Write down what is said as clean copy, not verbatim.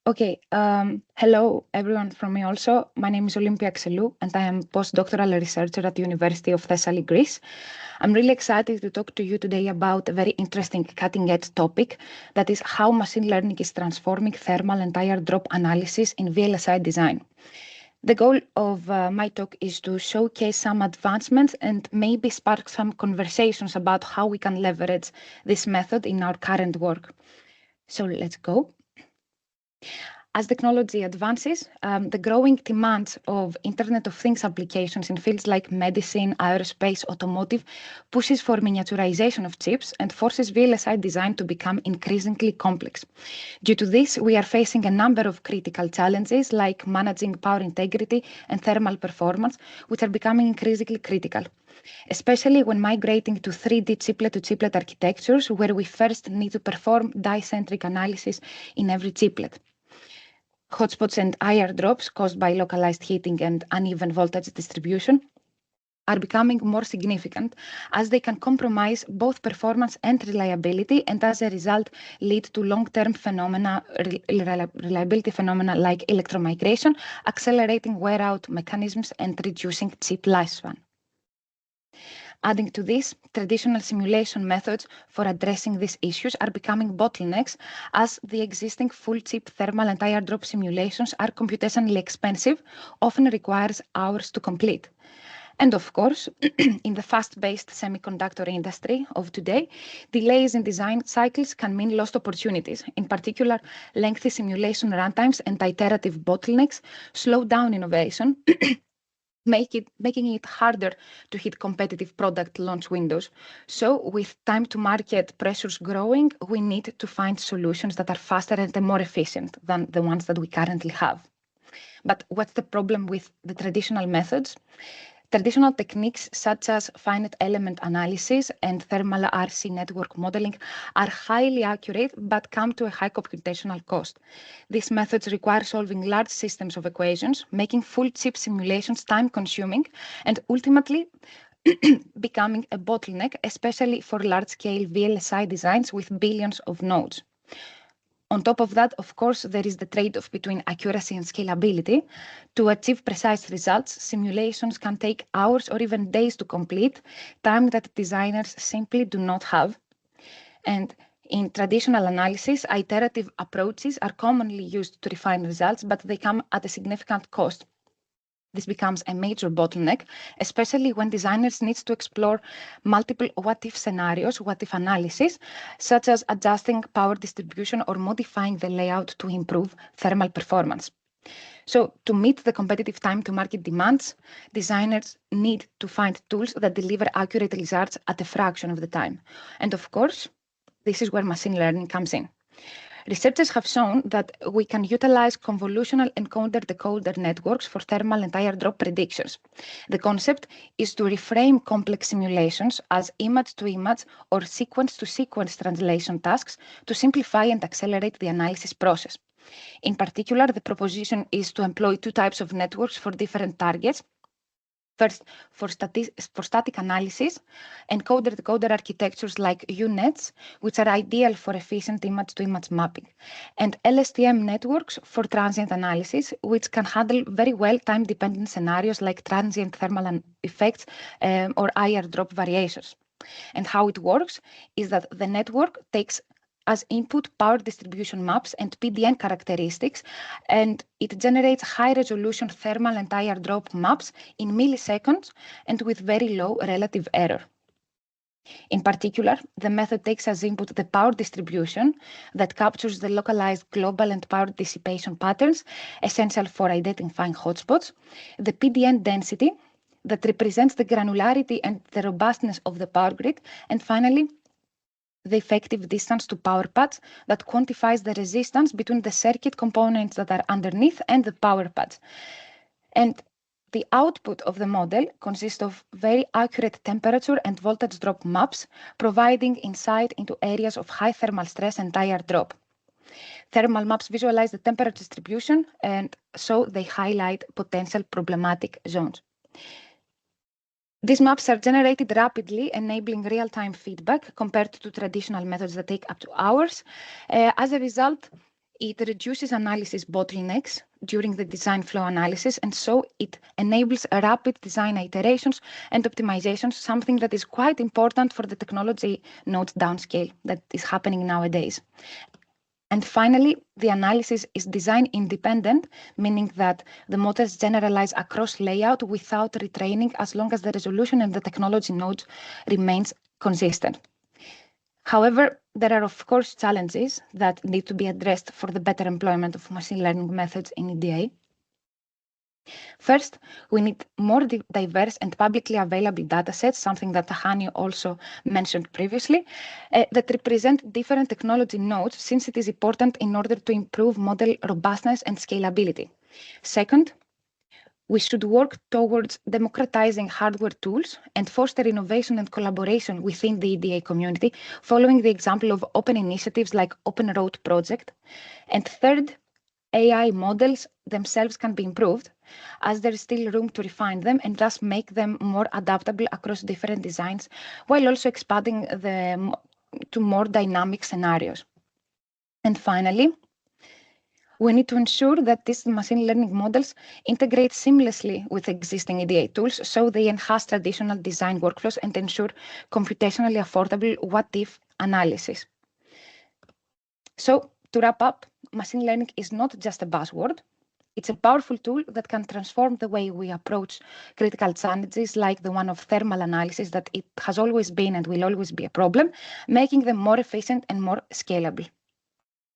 Okay, hello everyone from me also. My name is Olympia Axelou and I am Postdoctoral Researcher at the University of Thessaly, Greece. I'm really excited to talk to you today about a very interesting cutting-edge topic, that is how machine learning is transforming thermal and tire drop analysis in VLSI design. The goal of my talk is to showcase some advancements and maybe spark some conversations about how we can leverage this method in our current work. So let's go. As technology advances, the growing demand of Internet of Things applications in fields like medicine, aerospace, automotive pushes for miniaturization of chips and forces VLSI design to become increasingly complex. Due to this, we are facing a number of critical challenges like managing power integrity and thermal performance, which are becoming increasingly critical, especially when migrating to 3D chiplet-to-chiplet architectures, where we first need to perform die-centric analysis in every chiplet. Hotspots and IR drops caused by localized heating and uneven voltage distribution are becoming more significant, as they can compromise both performance and reliability, and as a result lead to long-term reliability phenomena like electromigration, accelerating wear-out mechanisms and reducing chip lifespan. Adding to this, traditional simulation methods for addressing these issues are becoming bottlenecks, as the existing full chip thermal and tire drop simulations are computationally expensive, often requires hours to complete. And of course, in the fast-paced semiconductor industry of today, delays in design cycles can mean lost opportunities. In particular, lengthy simulation runtimes and iterative bottlenecks slow down innovation, making it harder to hit competitive product launch windows. So with time to market pressures growing, we need to find solutions that are faster and more efficient than the ones that we currently have. But what's the problem with the traditional methods? Traditional techniques such as finite element analysis and thermal RC network modeling are highly accurate but come to a high computational cost. These methods require solving large systems of equations, making full chip simulations time-consuming, and ultimately becoming a bottleneck, especially for large-scale VLSI designs with billions of nodes. On top of that, of course, there is the trade-off between accuracy and scalability. To achieve precise results, simulations can take hours or even days to complete, time that designers simply do not have. And in traditional analysis, iterative approaches are commonly used to refine results, but they come at a significant cost. This becomes a major bottleneck, especially when designers need to explore multiple what-if scenarios, what-if analysis, such as adjusting power distribution or modifying the layout to improve thermal performance. So to meet the competitive time-to-market demands, designers need to find tools that deliver accurate results at a fraction of the time. And of course, this is where machine learning comes in. Researchers have shown that we can utilize convolutional encoder-decoder networks for thermal and tire drop predictions. The concept is to reframe complex simulations as image-to-image or sequence-to-sequence translation tasks to simplify and accelerate the analysis process. In particular, the proposition is to employ two types of networks for different targets. First, for static analysis, encoder-decoder architectures like UNets, which are ideal for efficient image-to-image mapping, and LSTM networks for transient analysis, which can handle very well time-dependent scenarios like transient thermal effects or IR drop variations. And how it works is that the network takes as input power distribution maps and PDN characteristics, and it generates high-resolution thermal and IR drop maps in milliseconds and with very low relative error. In particular, the method takes as input the power distribution that captures the localized global and power dissipation patterns essential for identifying hotspots, the PDN density that represents the granularity and the robustness of the power grid, and finally, the effective distance to power pads that quantifies the resistance between the circuit components that are underneath and the power pads. And the output of the model consists of very accurate temperature and voltage drop maps, providing insight into areas of high thermal stress and IR drop. Thermal maps visualize the temperature distribution, and so they highlight potential problematic zones. These maps are generated rapidly, enabling real-time feedback compared to traditional methods that take up to hours. As a result, It reduces analysis bottlenecks during the design flow analysis, and so it enables rapid design iterations and optimizations, something that is quite important for the technology node downscale that is happening nowadays. And finally, the analysis is design independent, meaning that the models generalize across layout without retraining as long as the resolution and the technology node remains consistent. However, there are of course challenges that need to be addressed for the better employment of machine learning methods in EDA. First, we need more diverse and publicly available datasets, something that Hani also mentioned previously, that represent different technology nodes, since it is important in order to improve model robustness and scalability. Second, we should work towards democratizing hardware tools and foster innovation and collaboration within the EDA community, following the example of open initiatives like Open Road Project. And third, AI models themselves can be improved, as there is still room to refine them and thus make them more adaptable across different designs, while also expanding them to more dynamic scenarios. And finally, we need to ensure that these machine learning models integrate seamlessly with existing EDA tools, so they enhance traditional design workflows and ensure computationally affordable what-if analysis. So, to wrap up, machine learning is not just a buzzword. It's a powerful tool that can transform the way we approach critical challenges like the one of thermal analysis, that it has always been and will always be a problem, making them more efficient and more scalable.